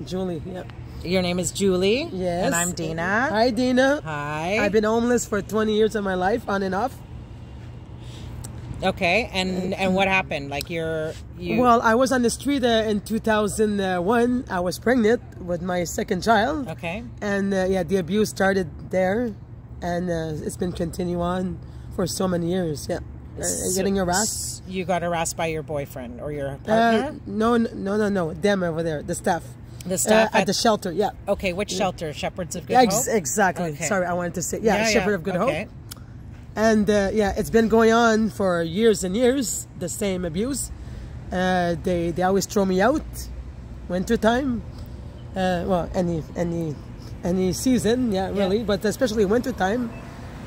Julie, yeah. Your name is Julie. Yes. And I'm Dina. Hi, Dina. Hi. I've been homeless for 20 years of my life, on and off. Okay, and what happened? Like you. Well, I was on the street in 2001. I was pregnant with my second child. Okay. And yeah, the abuse started there, and it's been continuing on for so many years. Yeah. Getting harassed. You got harassed by your boyfriend or your partner? No. Them over there, the staff. The staff at the shelter. Yeah. Okay, which shelter? Shepherds of Good Hope. Exactly. Okay. Sorry, I wanted to say Shepherd of Good okay. Hope. And yeah, it's been going on for years and years. The same abuse. They always throw me out. Winter time. Well, any season, really, but especially winter time.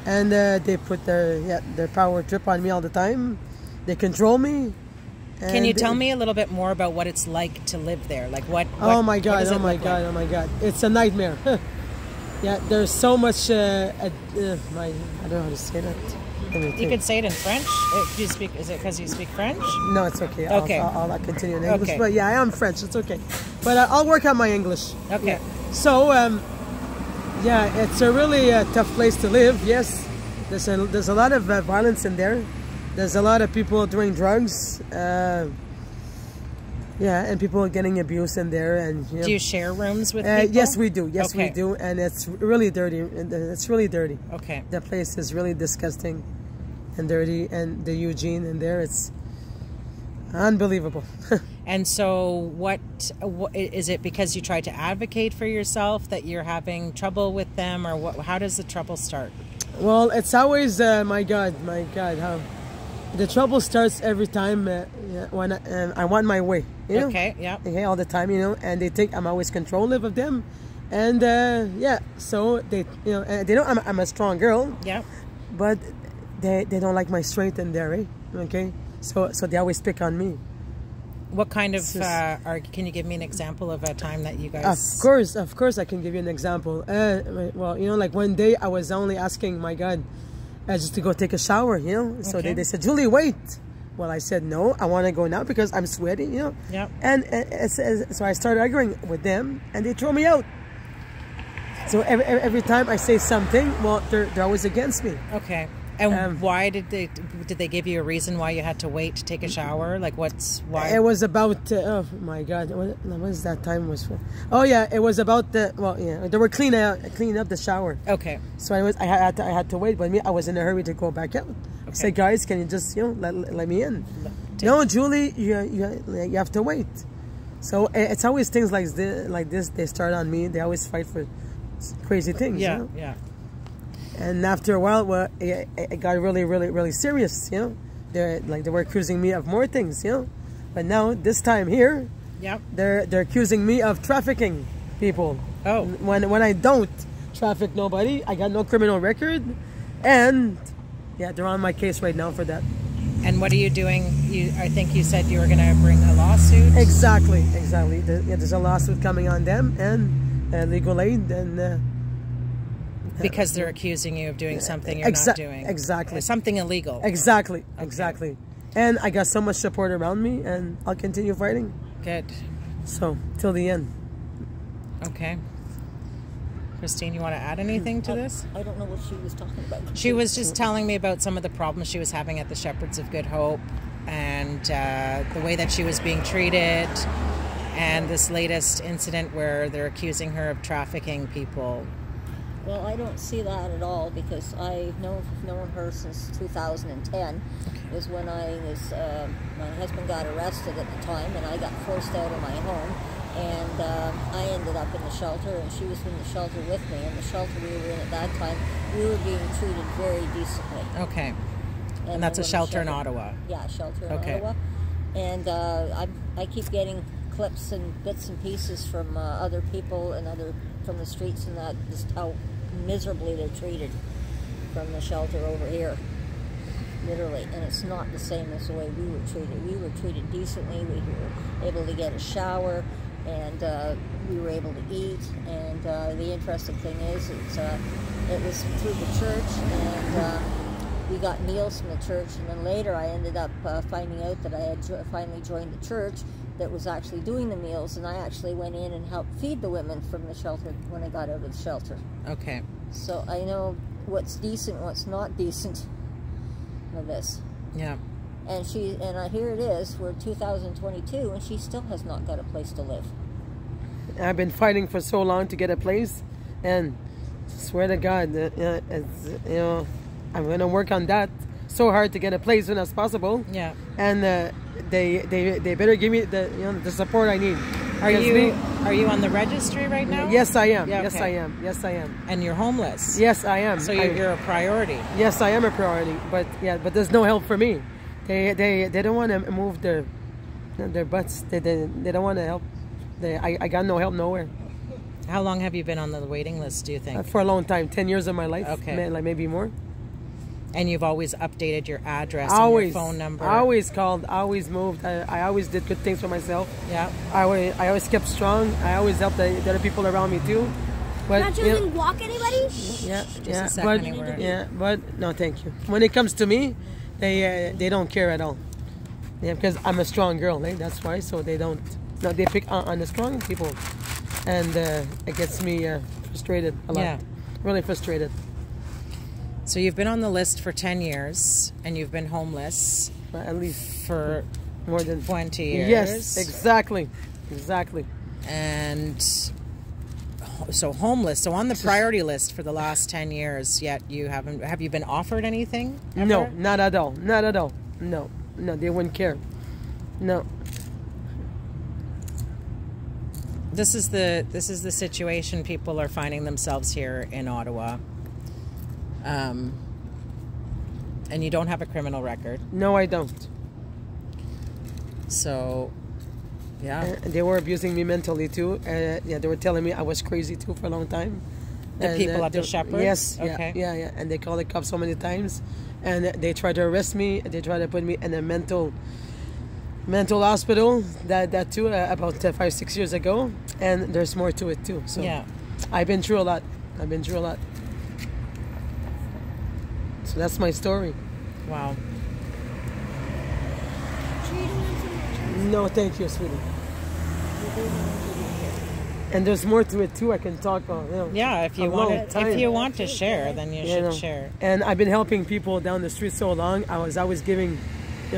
And they put their power trip on me all the time. They control me. Can you tell me a little bit more about what it's like to live there? Like what oh my God! It's a nightmare. Yeah, there's so much. I don't know how to say that. You could say it in French. Do you speak? Is it because you speak French? No, it's okay. Okay. I'll continue in English. Okay. But yeah, I am French. It's okay. But I'll work on my English. Okay. Yeah. So yeah, it's a really tough place to live. Yes, there's a lot of violence in there. There's a lot of people doing drugs. Yeah, and people getting abused in there. And do you share rooms with people? Yes, we do. Yes, we do. And it's really dirty. It's really dirty. Okay. The place is really disgusting and dirty. And the Eugene in there, it's unbelievable. And so what is it because you try to advocate for yourself that you're having trouble with them, or what? How does the trouble start? Well, it's always, my God, how the trouble starts every time when I want my way, you know? Okay, yeah. Okay, all the time, you know, and they think I'm always controlling of them. And yeah, so they, they know I'm a strong girl. Yeah. But they don't like my strength in there, eh? Okay? So they always pick on me. What kind of, can you give me an example of a time that you guys... Of course I can give you an example. Well, like one day I was only asking, my God, just to go take a shower, you know. So okay. they said, Julie, wait. Well, I said, no, I want to go now because I'm sweaty, you know. Yeah. And so I started arguing with them, and they throw me out. So every time I say something, well, they're always against me. Okay. And why did they give you a reason why you had to wait to take a shower? Like why? It was about oh my God, what was that time was for? Oh yeah, it was about they were cleaning up the shower. Okay. So I had to wait, but I was in a hurry to go back out. Okay. I said, guys, can you just let me in? No, Julie, you have to wait. So it's always things like this. They start on me. They always fight for crazy things. Yeah, you know? yeah. And after a while, well, it got really, really, really serious, you know. They were accusing me of more things, you know. But now, this time here, yep. they're accusing me of trafficking people. Oh. When I don't traffic nobody, I got no criminal record, and yeah, they're on my case right now for that. And what are you doing? I think you said you were going to bring a lawsuit. Exactly. There's a lawsuit coming on them and legal aid and. Because they're accusing you of doing something you're not doing. Exactly. Something illegal. Exactly. Okay. Exactly. And I got so much support around me, and I'll continue fighting. Good. So, till the end. Okay. Christine, you want to add anything to this? I don't know what she was talking about. She was just telling me about some of the problems she was having at the Shepherds of Good Hope and the way that she was being treated, and this latest incident where they're accusing her of trafficking people. Well, I don't see that at all because I've known her since 2010. Okay. Was when my husband got arrested at the time, and I got forced out of my home, and I ended up in the shelter, and she was in the shelter with me. And the shelter we were in at that time, we were being treated very decently. Okay. And that's a shelter in Ottawa. Yeah, a shelter in Ottawa. And I keep getting clips and bits and pieces from other people and from the streets and that, just how miserably they're treated from the shelter over here, literally. And it's not the same as the way we were treated. We were treated decently. We were able to get a shower, and we were able to eat. And the interesting thing is, it was through the church, and we got meals from the church. And then later I ended up finding out that I had finally joined the church that was actually doing the meals, and I actually went in and helped feed the women from the shelter when I got out of the shelter. Okay. So I know what's decent, what's not decent of this. Yeah. And here it is, we're 2022, and she still has not got a place to live. I've been fighting for so long to get a place, and swear to God, I'm gonna work on that so hard to get a place as soon as possible. Yeah. And they better give me the support I need. Are you on the registry right now? Yes, I am. Yeah, Yes, okay. I am. Yes, I am. And you're homeless. Yes, I am. So you're a priority. Yes, I am a priority. But there's no help for me. They don't want to move their butts. They don't want to help. I got no help nowhere. How long have you been on the waiting list, do you think? For a long time, 10 years of my life. Okay. Like maybe more. And you've always updated your address Always. and your phone number. I always called. I always moved. I always did good things for myself. Yeah. I always kept strong. I always helped the other people around me too. But Not you didn't walk anybody? yeah, a second, but no, thank you. When it comes to me, they don't care at all. Yeah, because I'm a strong girl. Eh? That's why. So they don't. No, they pick on the strong people, and it gets me frustrated a lot. Yeah. Really frustrated. So you've been on the list for 10 years, and you've been homeless At least for more than 20 years. Yes, exactly. And so homeless. So on the priority list for the last 10 years, yet you haven't. Have you been offered anything? Ever? No, not at all. Not at all. No, they wouldn't care. No. This is the situation people are finding themselves here in Ottawa. And you don't have a criminal record. No, I don't. So, yeah. They were abusing me mentally too. They were telling me I was crazy too for a long time. The people at the Shepherds? Yes. Okay. Yeah. And they called the cops so many times, and they tried to arrest me. They tried to put me in a mental hospital. That too about 5-6 years ago. And there's more to it too. So Yeah. I've been through a lot. So that's my story. Wow. No, thank you, sweetie. And there's more to it too. I can talk about. Yeah, if you want to share, then you should share. And I've been helping people down the street so long. I was always giving,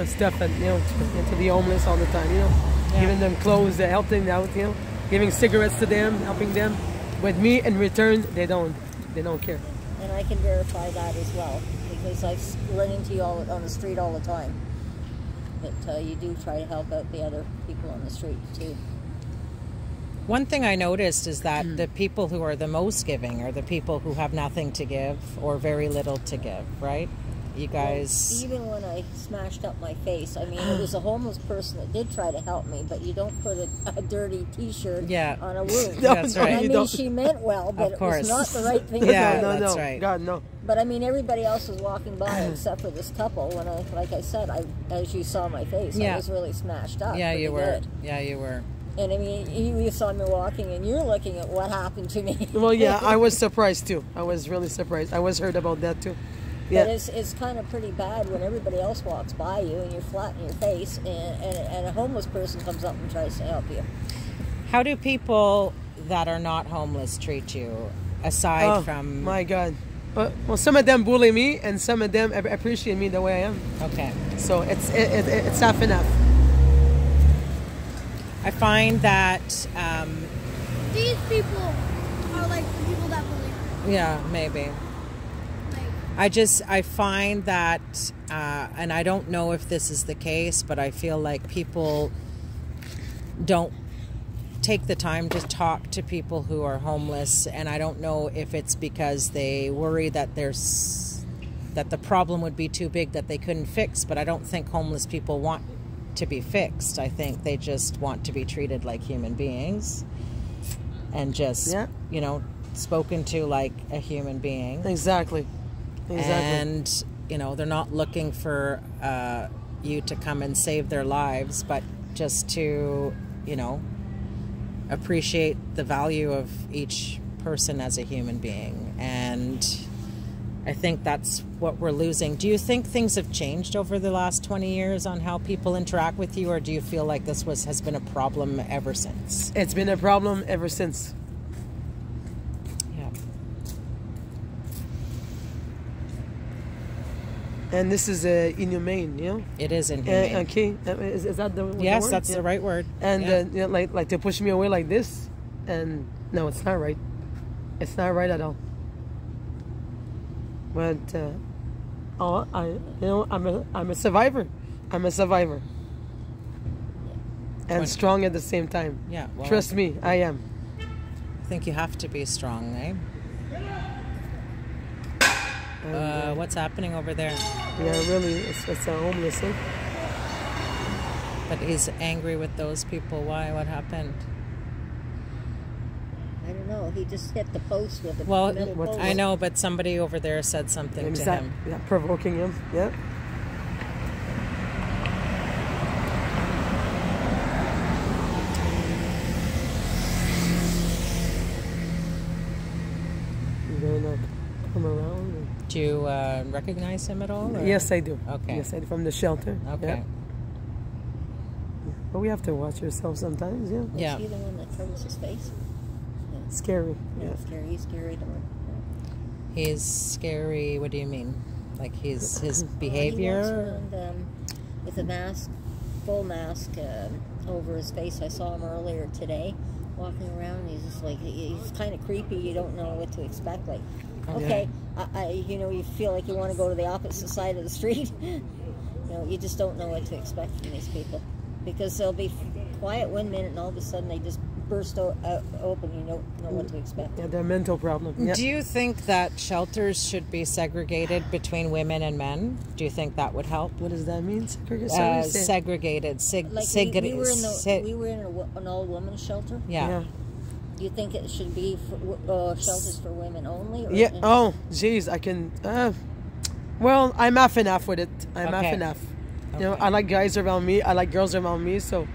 stuff to the homeless all the time. Giving them clothes, helping them out. Giving cigarettes to them, helping them. With me in return, they don't care. And I can verify that as well, because I run into you all on the street all the time. But you do try to help out the other people on the street too. One thing I noticed is that the people who are the most giving are the people who have nothing to give or very little to give, right? You guys... Well, even when I smashed up my face, I mean, it was a homeless person that did try to help me, but you don't put a dirty T-shirt on a wound. That's right. I mean, she meant well, but it was not the right thing Yeah, to do. that's right. God, no. But I mean, everybody else was walking by except for this couple. When like I said, as you saw my face, I was really smashed up. Yeah, you were. Good. Yeah, you were. And I mean, you saw me walking, and you're looking at what happened to me. Well, yeah, I was surprised too. I was really surprised. I was heard about that too. Yeah. But it's kind of pretty bad when everybody else walks by you and you're flat in your face, and a homeless person comes up and tries to help you. How do people that are not homeless treat you, aside from... my God. Well, some of them bully me, and some of them appreciate me the way I am. Okay. So it's half enough. I find that... These people are like the people that bully. Yeah, maybe. I find that, and I don't know if this is the case, but I feel like people don't take the time to talk to people who are homeless, and I don't know if it's because they worry that the problem would be too big that they couldn't fix, but I don't think homeless people want to be fixed. I think they just want to be treated like human beings and just, spoken to like a human being. Exactly. And, they're not looking for you to come and save their lives, but just to, appreciate the value of each person as a human being. And I think that's what we're losing. Do you think things have changed over the last 20 years on how people interact with you, or do you feel like this has been a problem ever since? It's been a problem ever since. Yeah. And this is inhumane, you know? It is inhumane. Okay, is that the Yes, word? that's the right word. And yeah. you know, like to push me away like this, and no, it's not right. It's not right at all. But I'm a survivor. I'm a survivor, and strong at the same time. Yeah, well, trust me, I am. I think you have to be strong, eh? What's happening over there? Yeah, really, it's a homeless. Eh? But he's angry with those people. Why? What happened? I don't know. He just hit the post with a Well, metal post. I know, but somebody over there said something to him. Yeah, provoking him. Yeah. You're gonna come around. Do you recognize him at all? Or? Yes, I do. Okay. Yes, I do. From the shelter. Okay. Yeah. But we have to watch ourselves sometimes. Yeah. Yeah. Is he the one that covers his face? Scary. Yeah, Yeah. scary. He's scary to him. He's scary. What do you mean? Like his He walks behavior? around, with a mask, full mask over his face. I saw him earlier today, walking around. He's just like he's kind of creepy. You don't know what to expect. Like, okay, you know, you feel like you want to go to the opposite side of the street. You know, you just don't know what to expect from these people, because they'll be quiet one minute and all of a sudden they just burst open. You don't know what to expect. Yeah, they're mental problem. Yeah. Do you think that shelters should be segregated between women and men? Do you think that would help? What does that mean? Segregated. Like we were in an old women's shelter. Yeah. Do you think it should be for, shelters for women only? Or Yeah. Oh, geez, I can. Well, I'm half and half with it. I'm half and half. You know, I like guys around me. I like girls around me. So,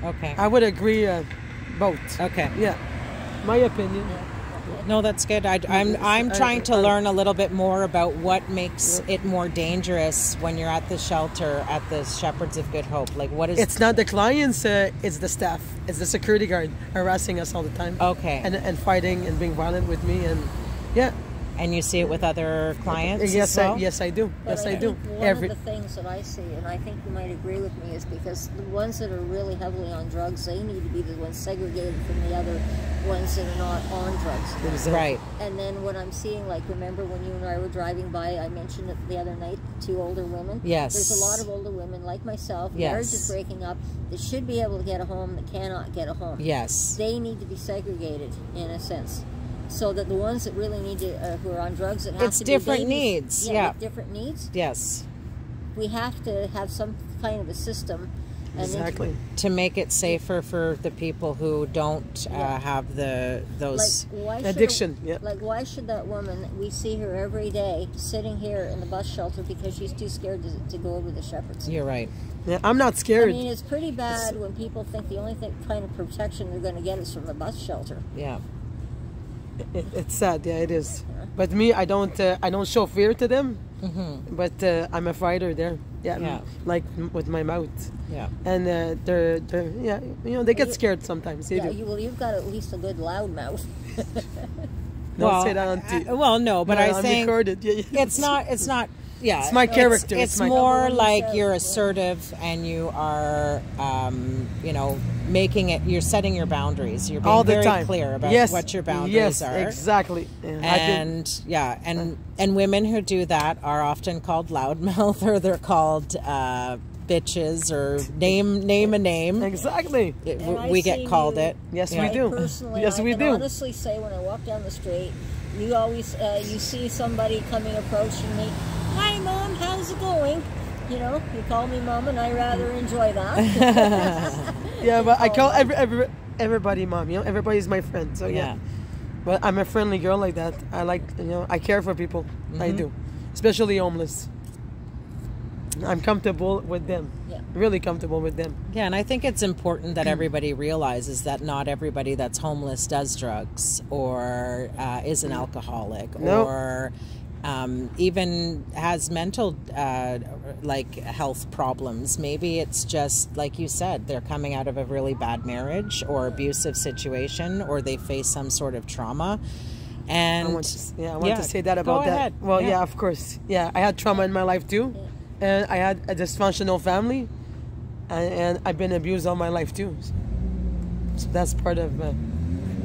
okay, I would agree both. Okay. Yeah. My opinion. No, that's good. I'm trying to learn a little bit more about what makes it more dangerous when you're at the shelter at the Shepherds of Good Hope. Like, what is? It's not the clients. It's the staff. It's the security guard harassing us all the time. Okay. And fighting and being violent with me and yeah. And you see it with other clients? Yes, as well? yes, I do. But yes, I do. One of the things that I see, and I think you might agree with me, is because the ones that are really heavily on drugs, they need to be the ones segregated from the other ones that are not on drugs. Exactly. Right. And then what I'm seeing, like, remember when you and I were driving by, I mentioned it the other night, 2 older women? Yes. There's a lot of older women, like myself, Yes. marriages breaking up, that should be able to get a home, that cannot get a home. Yes. They need to be segregated, in a sense. So that the ones that really need to, who are on drugs, that have It's to different be babies, needs. with Yeah. different needs. Yes. We have to have some kind of a system. And Exactly. To make it safer for the people who don't have those addiction. Like, why should that woman, we see her every day sitting here in the bus shelter because she's too scared to go over the Shepherds? You're right. Yeah, I'm not scared. I mean, it's pretty bad when people think the only kind of protection they're going to get is from the bus shelter. Yeah. It's sad, yeah, it is. But me, I don't show fear to them. Mm-hmm. But I'm a fighter there. Yeah. Like with my mouth. Yeah. And they're yeah, you know, they get scared sometimes. They do. You've got at least a good loud mouth. Don't say that on TV. Well, no, but I think recorded. Yeah, it's not. Yeah, it's my character. It's my more like you're assertive and you are, you know, making it. You're setting your boundaries. You're being all the very time. clear about what your boundaries yes, are. Exactly. Yeah, and women who do that are often called loudmouth, or they're called bitches, or name a name. Exactly. We get called it. Yes, we do. Personally, yes, we I can do. honestly say when I walk down the street, you always you see somebody approaching me. Hi, Mom. How's it going? You know, you call me Mom, and I rather enjoy that. Yeah, but I call everybody Mom. You know, everybody's my friend. So yeah. But I'm a friendly girl like that. I like, you know, I care for people. Mm-hmm. I do, especially homeless. I'm comfortable with them. Yeah. Really comfortable with them. Yeah, and I think it's important that everybody realizes that not everybody that's homeless does drugs or is an alcoholic or even has mental like health problems. Maybe it's just like you said, they're coming out of a really bad marriage or abusive situation, or they face some sort of trauma. And I want to say that about that. ahead. Well, yeah, of course. Yeah, I had trauma in my life too, and I had a dysfunctional family, and I've been abused all my life too. So that's part of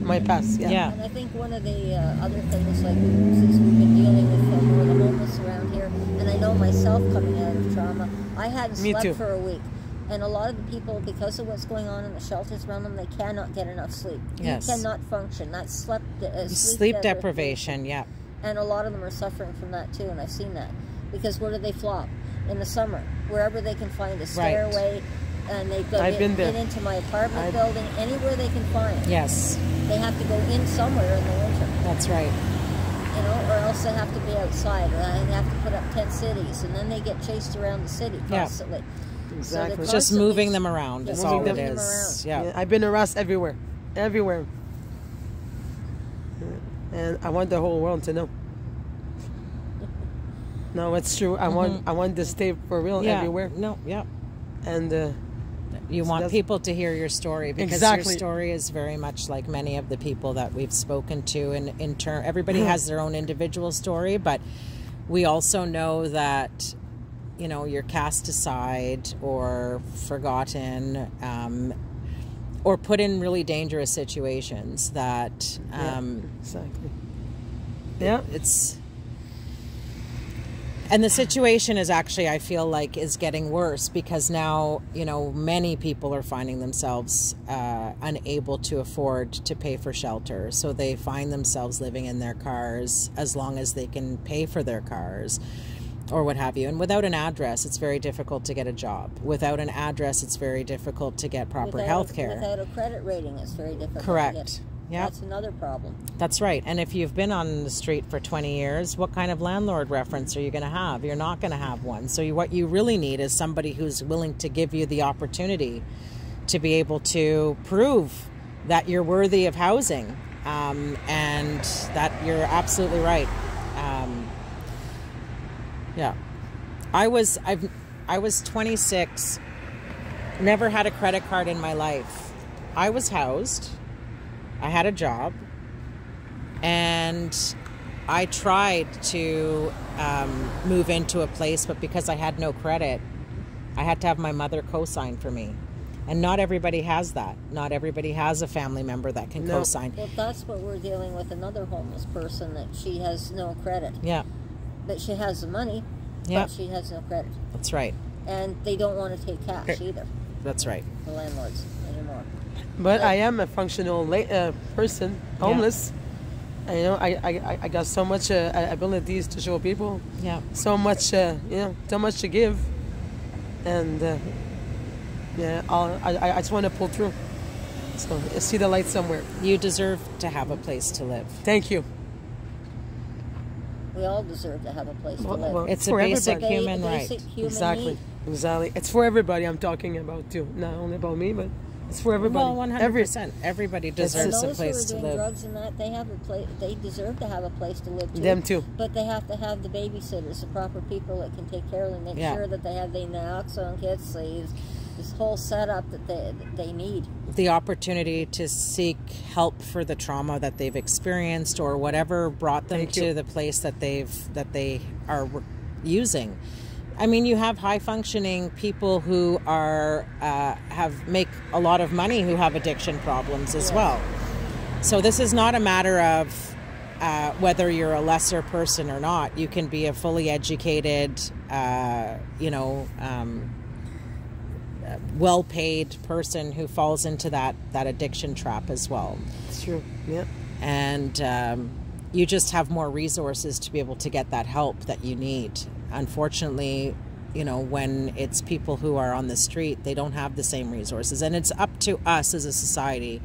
my past. Yeah. And I think one of the other things, like since we've been dealing with more of the homeless around here, and I know myself coming out of trauma, I hadn't Me slept too. for a week. And a lot of the people, because of what's going on in the shelters around them, they cannot get enough sleep. Yes. You cannot function. That's sleep deprivation, yeah. And a lot of them are suffering from that too, and I've seen that. Because where do they flop? In the summer, wherever they can find a stairway, and they go get into my apartment building, anywhere they can find. Yes. They have to go in somewhere in the winter. That's right. You know, or else they have to be outside, or they have to put up tent cities, and then they get chased around the city constantly. Exactly. So just moving them around is all it is. Yeah. I've been harassed everywhere. And I want the whole world to know. No, it's true. I want this tape for real everywhere. No, yeah. And you want people to hear your story, because your story is very much like many of the people that we've spoken to. And in turn, everybody has their own individual story, but we also know that, you know, you're cast aside or forgotten, or put in really dangerous situations that exactly. And the situation is actually, I feel like, is getting worse, because now, you know, many people are finding themselves unable to afford to pay for shelter. So they find themselves living in their cars as long as they can pay for their cars or what have you. And without an address, it's very difficult to get a job. Without an address, it's very difficult to get proper health care. Without a credit rating, it's very difficult Correct. to get. Yeah, that's another problem. That's right. And if you've been on the street for 20 years, what kind of landlord reference are you going to have? You're not going to have one. So what you really need is somebody who's willing to give you the opportunity to be able to prove that you're worthy of housing, and that you're absolutely right. Yeah, I was 26, never had a credit card in my life. I was housed. I had a job, and I tried to move into a place, but because I had no credit, I had to have my mother co-sign for me. And not everybody has that. Not everybody has a family member that can co-sign. Well, that's what we're dealing with. Another homeless person, that she has no credit. Yeah. But she has the money, but she has no credit. That's right. And they don't want to take cash either. That's right. The landlords anymore. But I am a functional person, homeless. Yeah. You know, I got so much abilities to show people. Yeah. So much, so much to give, and I just want to pull through. So I see the light somewhere. You deserve to have a place to live. Thank you. We all deserve to have a place to live. Well, it's a basic human right. Exactly. It's for everybody. I'm talking about too. Not only about me, but it's for everybody. Well, 100%. Everybody deserves a place to live. Those who are doing drugs and that, they have a place. They deserve to have a place to live too. Them too. But they have to have the babysitters, the proper people that can take care of them, make sure that they have the naloxone kits, this whole setup that they need. The opportunity to seek help for the trauma that they've experienced, or whatever brought them to the place that they are using. I mean, you have high functioning people who are make a lot of money, who have addiction problems as well. So this is not a matter of whether you're a lesser person or not. You can be a fully educated, well-paid person who falls into that addiction trap as well. It's true. Yeah. And you just have more resources to be able to get that help that you need. Unfortunately, when it's people who are on the street, they don't have the same resources. And it's up to us as a society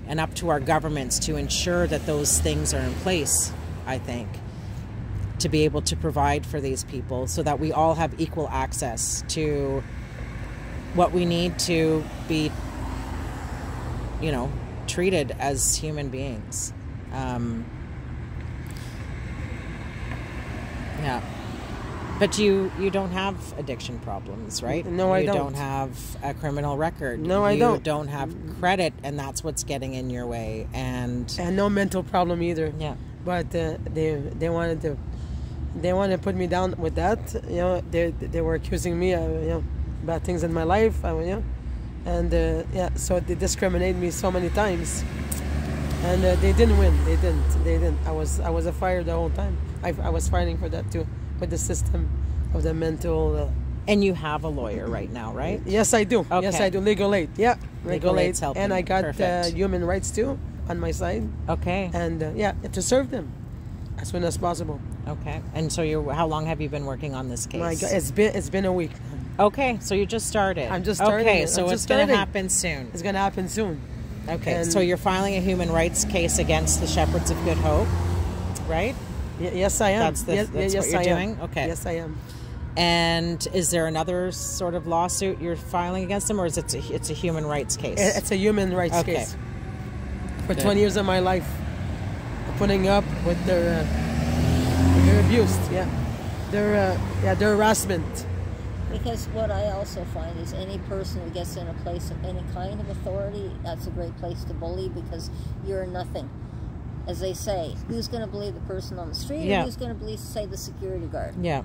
and up to our governments to ensure that those things are in place, I think, to be able to provide for these people so that we all have equal access to what we need to be, treated as human beings. Yeah. But you don't have addiction problems, right? No, I don't. You don't have a criminal record. No, I don't. You don't have credit, and that's what's getting in your way. And no mental problem either. yeah. But they wanted to put me down with that. You know, they were accusing me of, you know, bad things in my life. You know, and yeah, so they discriminated me so many times, and they didn't win. They didn't. I was a fighter the whole time. I was fighting for that too, with the system of the mental. And you have a lawyer right now, right? Yes, I do. Okay. Yes, I do. Legal aid. Yeah, Legal aid's aid, helping and I you. got Perfect. human rights too on my side. Okay. And yeah, to serve them as soon as possible. Okay. And so how long have you been working on this case? My God, it's been a week. Okay, so you just started. I'm just starting. Okay, I'm so just it's going to starting. happen soon. It's gonna happen soon. Okay, And- so you're filing a human rights case against the Shepherds of Good Hope, right? Yes, I am. That's yes, what yes, you're I doing? Am. Okay. Yes, I am. And is there another sort of lawsuit you're filing against them, or is it's a human rights case? It's a human rights Okay. case. For Good. 20 years of my life, putting up with their abuse. Yeah, their harassment. Because what I also find is any person who gets in a place of any kind of authority, that's a great place to bully because you're nothing. As they say, who's going to believe the person on the street Yeah. or who's going to believe, say, the security guard? Yeah.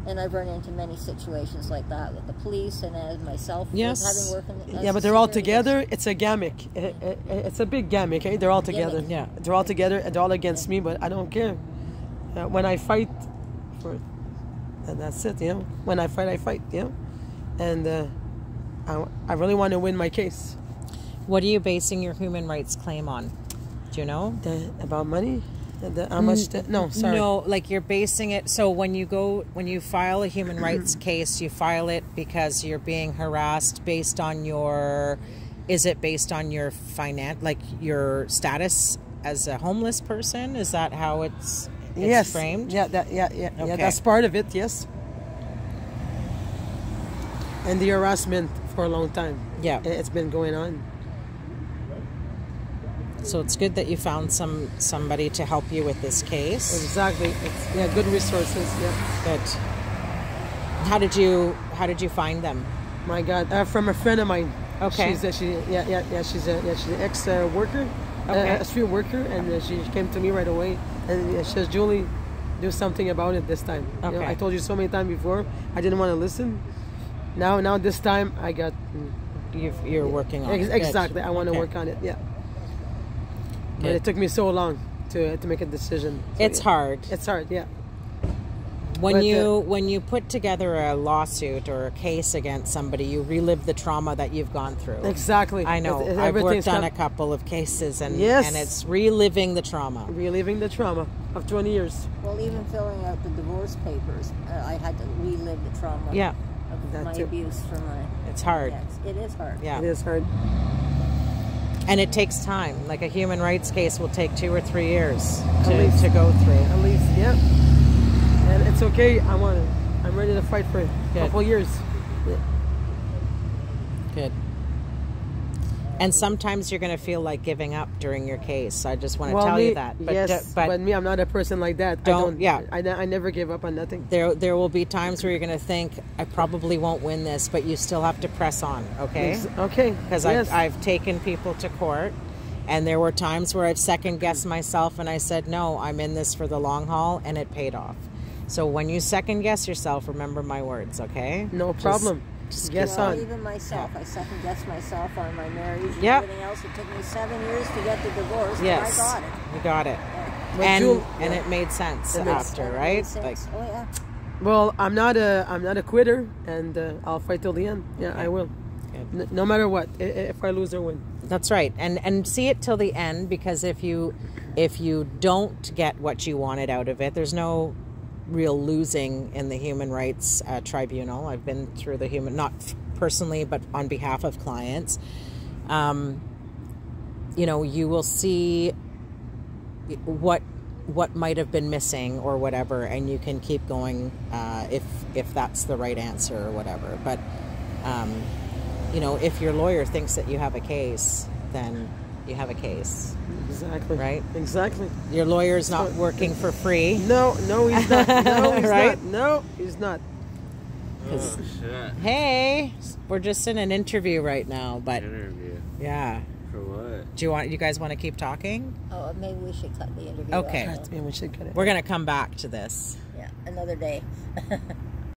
And I've run into many situations like that with the police and as myself. Yes. Having worked in, Yeah, but they're all together. It's a gimmick. It's a big gimmick. Eh? They're all together. Gimmick. Yeah. They're all together and they're all against me, but I don't care. When I fight for, and that's it. You know, when I fight. You know, and I really want to win my case. What are you basing your human rights claim on? Do you know? About money. How much? No, sorry. No, like you're basing it. So when you file a human rights case, you file it because you're being harassed based on your. Is it based on your like your status as a homeless person? Is that how it's Yes. framed? Yeah. Yeah. Okay. That's part of it. Yes. And the harassment for a long time. Yeah. It's been going on. So it's good that you found somebody to help you with this case. Exactly. It's, good resources. Yeah. Good. How did you find them? My God, from a friend of mine. Okay. She's she's an ex worker, Okay. a street worker, and she came to me right away, and she says, "Julie, do something about it this time." You know, Okay. I told you so many times before, I didn't want to listen. Now this time I got. You're working on it. Good. Exactly. I want to Okay. work on it. Yeah. But Good. it took me so long to make a decision. So, It's yeah. hard. It's hard. Yeah. When But, you put together a lawsuit or a case against somebody, you relive the trauma that you've gone through. Exactly. I know. I've Everything's worked on a couple of cases, and Yes. and it's reliving the trauma. reliving the trauma of 20 years. Well, even filling out the divorce papers, I had to relive the trauma Yeah, of That my too. abuse from my... it's hard. Yes, it is hard. Yeah, It is hard. and it takes time. Like a human rights case will take 2 or 3 years least. to go through. At least, yeah. And it's okay. I'm ready to fight for a couple years. Yeah. Good. And sometimes you're going to feel like giving up during your case. I just want to tell you that. But, yes, but me, I'm not a person like that. Don't- yeah. I never give up on nothing. there will be times where you're going to think, I probably won't win this, but you still have to press on, okay? Okay. Because yes. I've taken people to court, and there were times where I've second-guessed myself, and I said, no, I'm in this for the long haul, and it paid off. So when you second-guess yourself, remember my words, okay? No problem. Just Yes, Well, on. even myself, I second guessed myself on my marriage and Yeah. everything else. It took me 7 years to get the divorce, Yes, but I got it. you got it. But And Jul- and it made sense It makes- after, It made right? sense. Like, Oh yeah. Well, I'm not a quitter, and I'll fight till the end. Yeah, I will. Good. No matter what, if I lose or win. that's right. And see it till the end, because if you don't get what you wanted out of it, there's no real losing in the human rights tribunal. I've been through the not personally, but on behalf of clients. You will see what might have been missing or whatever, and you can keep going if that's the right answer or whatever. But if your lawyer thinks that you have a case, then you have a case, Exactly. right? Exactly. Your lawyer's not working for free. No, he's not. No, he's Right? not. No, he's not. Oh, shit. Hey, we're just in an interview right now, but Interview. yeah. For what? You guys want to keep talking? Oh, maybe we should cut the interview. Okay. off now. Maybe we should get it. We're going to come back to this. Yeah, another day.